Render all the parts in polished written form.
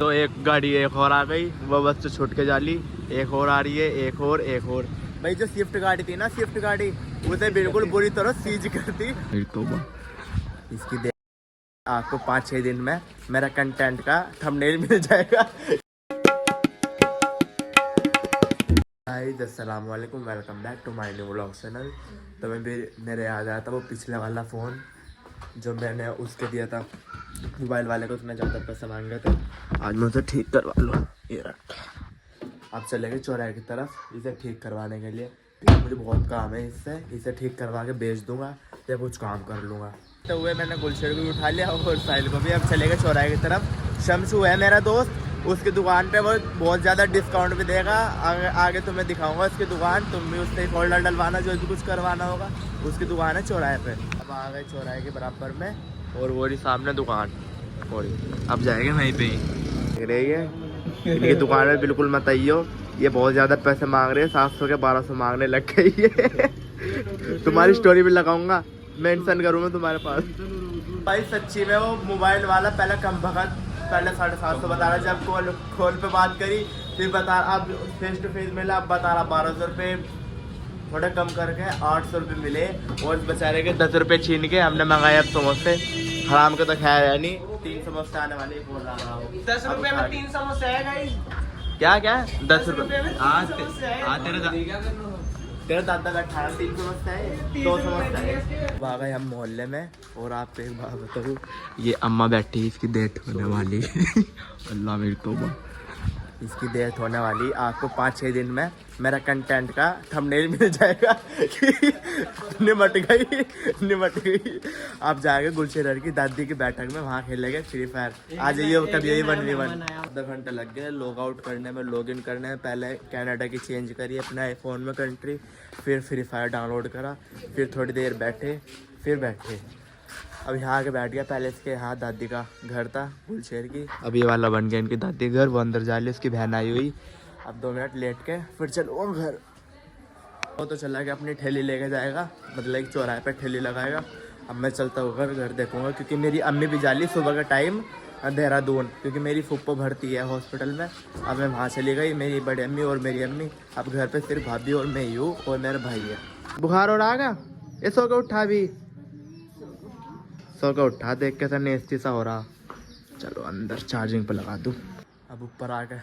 तो एक गाड़ी एक और आ गई, वो बस से छूट के जाली। एक और आ रही है, एक और भाई जो स्विफ्ट गाड़ी थी ना, स्विफ्ट गाड़ी उसे बिल्कुल बुरी तरह सीज कर दी। इसकी देख आपको 5-6 दिन में मेरा कंटेंट का थंबनेल मिल जाएगा। अस्सलाम वालेकुम, welcome back to my new vlog channel. तो मैं भी मेरे याद आया था वो पिछले वाला फ़ोन जो मैंने उसके दिया था मोबाइल वाले को, उसने ज़्यादा पैसा मांगे थे। आज मैं उसे ठीक करवा लूँ। ये रख, अब चलेंगे चौराहे की तरफ इसे ठीक करवाने के लिए। मुझे बहुत काम है इससे, इसे ठीक करवा के बेच दूंगा या कुछ काम कर लूँगा। तो हुए मैंने गुलशेर को भी उठा लिया और साहिल को भी। अब चलेंगे चौराहे की तरफ। शमशू है मेरा दोस्त, उसकी दुकान पे वो बहुत ज़्यादा डिस्काउंट भी देगा। आगे तुम्हें दिखाऊंगा उसकी दुकान, तुम भी उससे फोल्डर डलवाना जो भी कुछ करवाना होगा। उसकी दुकान है चौराहे पे। अब आ गए चौराहे के बराबर में और वो सामने दुकान, और अब जाएंगे वहीं पे ही। रहिए इनकी दुकान में बिल्कुल मत आइयो, ये बहुत ज़्यादा पैसे मांग रहे हैं। 700 के 1200 मांगने लग गई है। तुम्हारी स्टोरी भी लगाऊंगा, मेंशन करूँगा तुम्हारे पास। भाई सच्ची में वो मोबाइल वाला पहले कम भगत, पहले 750 बता रहा, जब कॉल पे बात करी फिर बता, अब फेस टू फेस मिला, अब बता रहा 1200 रुपये। थोड़ा कम करके 800 रुपये मिले और बेचारे के 10 रुपये छीन के हमने मंगाए अब समोसे। हराम के तो खैर है नहीं, 3 समोसे आने वाले बोल रहा हूँ। 10 रुपये में 3 समोसे है गाइस। क्या 10 रुपये में तेरा दादा बैठा है। 3 समोसे है, 2 समोसे है। आ गए हम मोहल्ले में और आपको एक बात बताऊँ, ये अम्मा बैठी, इसकी डेथ होने वाली। अल्लाह मेरी तौबा, इसकी डेथ होने वाली। आपको 5-6 दिन में मेरा कंटेंट का थंबनेल मिल जाएगा। निमट गई। आप जाएंगे गुलशेर की दादी की बैठक में, वहाँ खेलेंगे फ्री फायर। आ जाइए कभी, यही 1v1। आधा घंटा लग गया लॉग आउट करने में, लॉग इन करने में। पहले कनाडा की चेंज करी अपने आईफोन में कंट्री, फिर फ्री फायर डाउनलोड करा, फिर थोड़ी देर बैठे, फिर बैठे। अब यहाँ आके बैठ गया। पहले इसके यहाँ दादी का घर था गुलशेर की, अब ये वाला बन गया इनकी दादी घर। वो अंदर जा ली, उसकी बहन आई हुई। अब 2 मिनट लेट के फिर चलो घर। वो तो चला गया, अपनी ठेली लेके जाएगा, मतलब एक चौराहे पे ठेली लगाएगा। अब मैं चलता हूँ घर देखूँगा, क्योंकि मेरी अम्मी भी जा ली सुबह का टाइम देहरादून, क्योंकि मेरी फुप्पो भर्ती है हॉस्पिटल में। अब मैं वहाँ चली गई, मेरी बड़ी अम्मी और मेरी अम्मी। अब घर पे सिर्फ भाभी और मैं ही हूँ और मेरा भाई है। बुखार और आ गया, ये सो के उठा भी, सो के उठा, देख के नेस्टी सा हो रहा। चलो अंदर चार्जिंग पे लगा दूँ। अब ऊपर आ गए,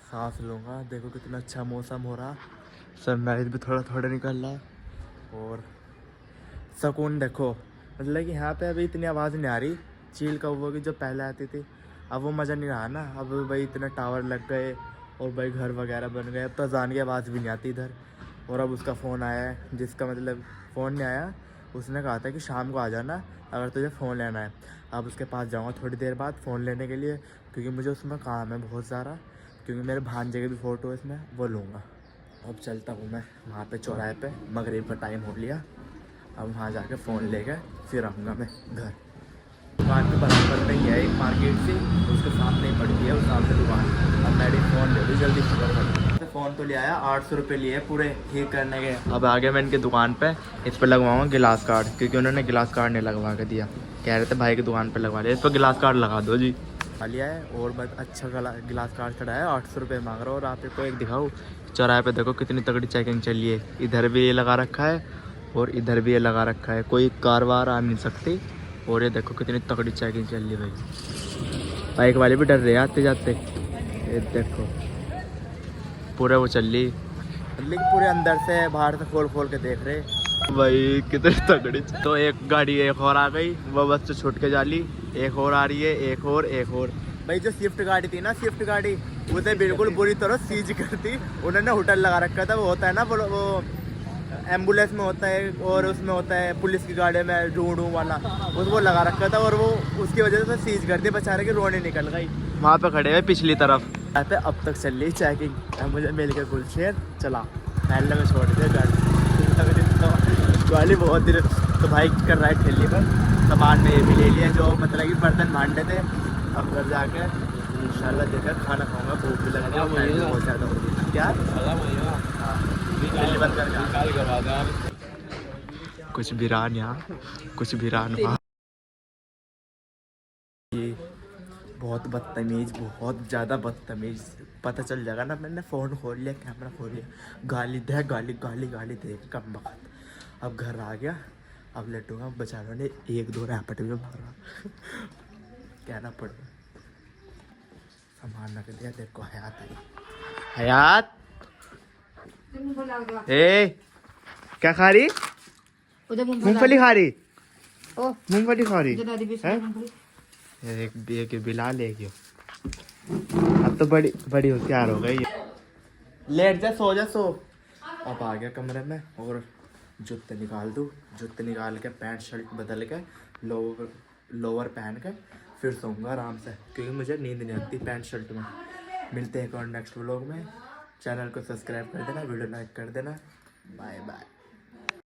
सांस लूँगा। देखो कितना अच्छा मौसम हो रहा, सनराइज भी थोड़ा थोड़ा निकल रहा और सुकून। देखो मतलब कि यहाँ पे अभी इतनी आवाज़ नहीं आ रही चील कौवों की जो पहले आती थी। अब वो मज़ा नहीं रहा ना, अब भाई इतने टावर लग गए और भाई घर वगैरह बन गए। अब तो अज़ान की आवाज़ भी नहीं आती इधर। और अब उसका फ़ोन आया है, जिसका मतलब फ़ोन नहीं आया, उसने कहा था कि शाम को आ जाना अगर तुझे फ़ोन लेना है। अब उसके पास जाऊँगा थोड़ी देर बाद फ़ोन लेने के लिए, क्योंकि मुझे उसमें काम है बहुत सारा, क्योंकि मेरे भांजे के भी फ़ोटो इसमें, वो लूँगा। अब चलता हूँ मैं वहाँ पे चौराहे पे, मगरिब का टाइम हो लिया। अब वहाँ जाके फ़ोन लेकर फिर आऊँगा मैं घर। दुकान के बराबर में ही है एक मार्केट से, उसके सामने ही पड़ती है वो सामने दुकान। अब मैं फ़ोन ले लूँ जल्दी खबर। फ़ोन तो ले आया, 800 रुपये लिए पूरे ठीक करने के। अब आ गया मैं इनकी दुकान पे, इस पर लगवाऊँगा गिलास कार्ड, क्योंकि उन्होंने गिलास कार्ड नहीं लगवा के दिया। कह रहे थे भाई की दुकान पे लगवा लिया, इस पर गिलास कार्ड लगा दो जी। लिया है और बस अच्छा गिलास कार्ड चढ़ाया है, 800 रुपये मांग रहा हूँ। और आपको एक दिखाऊँ, चौराहे पे देखो कितनी तगड़ी चेकिंग चली है। इधर भी ये लगा रखा है और इधर भी ये लगा रखा है, कोई कार वार आ नहीं सकती। और ये देखो कितनी तगड़ी चेकिंग चल रही है भाई। बाइक वाले भी डर रहे हैं आते जाते। ये देखो पूरे वो चल रही, मतलब पूरे अंदर से बाहर से खोल के देख रहे भाई कितनी तगड़ी। तो एक गाड़ी एक और आ गई, वो बस से छूट के जा ली। एक और आ रही है, एक और भाई जो स्विफ्ट गाड़ी थी ना, स्विफ्ट गाड़ी उसे बिल्कुल बुरी तरह सीज कर दी। उन्होंने होटल लगा रखा था, वो होता है ना वो एम्बुलेंस में होता है और उसमें होता है पुलिस की गाड़ी में ढूंढूं वाला, उसको लगा रखा था। और वो उसकी वजह से सीज कर दी, बेचारे की रोने निकल गई। वहाँ पे खड़े हुए पिछली तरफ पे, अब तक चल रही चेकिंग। मुझे मिल के गुलशेर चला पहले में छोड़ दिया गाड़ी बहुत देर। तो भाई कर रहा है ठेली पर सामान में, ये भी ले लिया जो मतलब कि बर्तन भांडे थे। अब घर जाके इंशाल्लाह देखकर खाना खाऊंगा, भूख भी लग रही है बहुत ज़्यादा होगी। क्या बंद कर, कुछ वीरान यहाँ, कुछ वीरान वहाँ। ये बहुत बहुत बदतमीज, बहुत ज़्यादा बदतमीज। पता चल जाएगा ना, मैंने फ़ोन खोल लिया, कैमरा खोल लिया, गाली दे गाली गाली गाली दे कम वक्त। अब घर आ गया, अब लटूंगा। बेचारों ने 1-2 रैपट भी मारा। कहना पड़ेगा सामान रख दिया। देखो हयात आई। हयात ए क्या खा रही? मूंगफली खा रही? मूंगफली खा रही है? एक बिला लेगी। अब तो बड़ी बड़ी होशियार हो गई। लेट जा, सो जा, सो। अब आ गया कमरे में और जूते निकाल दूँ। जूते निकाल के पैंट शर्ट बदल के लोअर पहन के फिर सोऊंगा आराम से, क्योंकि मुझे नींद नहीं आती पैंट शर्ट में। मिलते हैं एक और नेक्स्ट व्लॉग में। चैनल को सब्सक्राइब कर देना, वीडियो लाइक कर देना। Bye bye.